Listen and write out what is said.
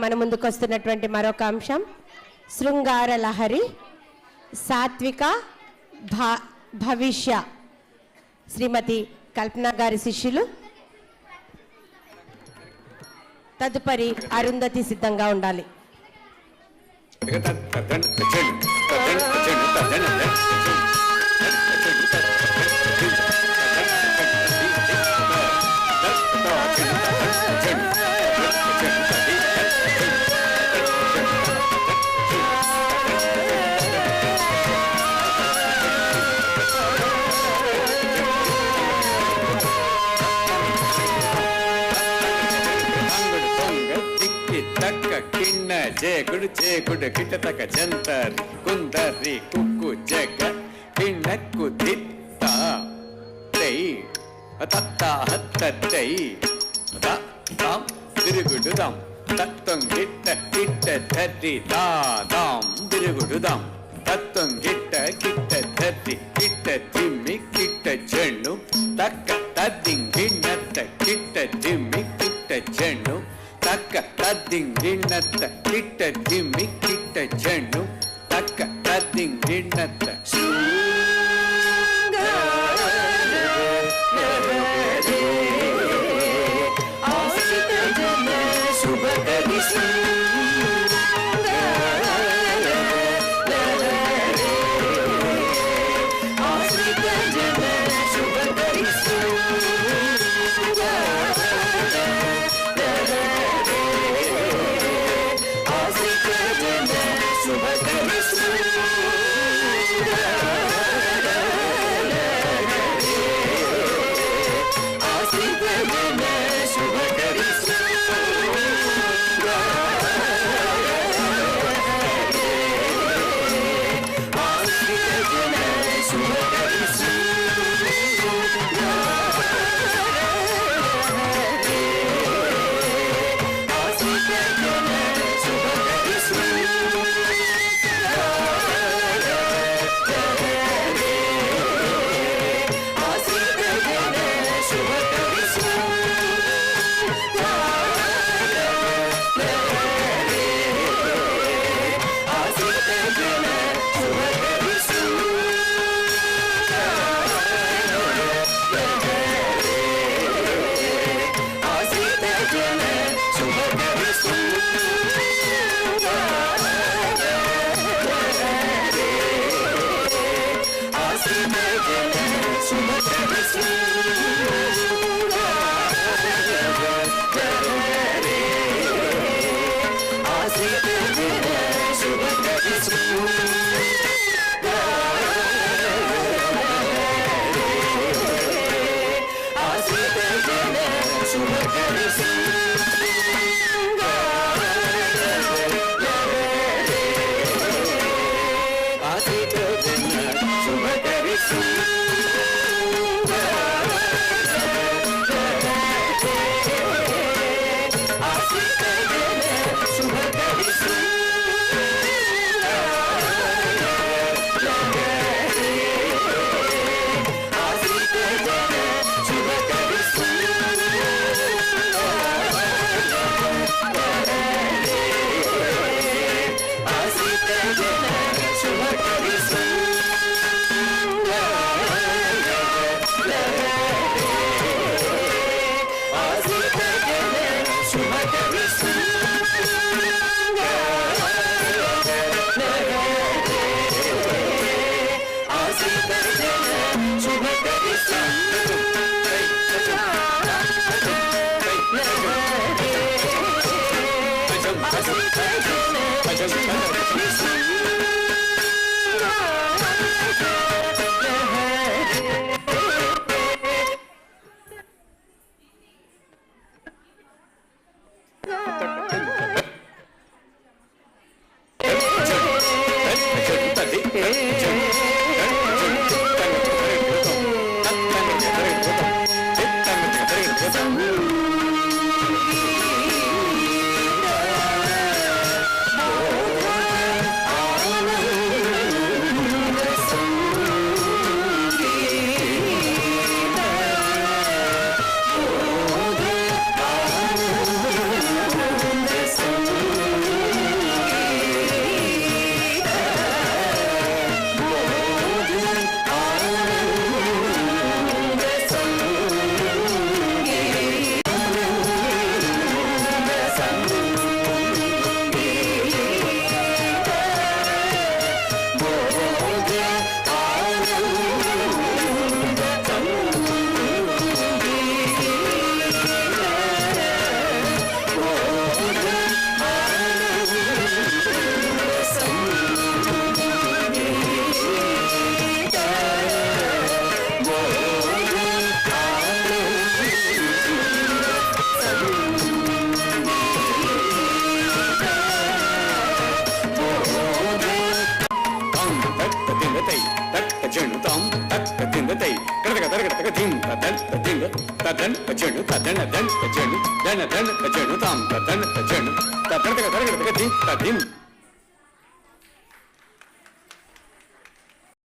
మన ముందుకు వస్తున్నటువంటి మరొక అంశం శృంగార లహరి సాత్విక భవిష్య శ్రీమతి కల్పన గారి శిష్యులు. తదుపరి అరుంధతి సిద్ధంగా ఉండాలి. చేకుడు చేకుడు కిటతక జంతర్ కుందరి కుక్కు జగ కిన్నక్కు దిత్త తై తత్త హత్త తై తాం తిరుగుడు దం తత్వం గిట్ట కిట్ట ధర్రి దాం తిరుగుడు దం తత్వం గిట్ట కిట్ట ధర్రి కిట్ట జిమ్మి కిట్ట చెన్ను తక్క తద్దింగిన్నత్త కిట్ట జిమ్మి కిట్ట చెన్ను తక్క తద్దింగిన్నత్త కిట్ట జిమ్మి కిట్ట చెన్ను తక్క తద్దింగిన్నత్త తగ ధిం తదన్ తదింగ తదన్ తచెను తదన దన్ తచెను దన దన్ తచెను తాం తదన్ తచెను తదన తగ తగ తగ ధిం తదిం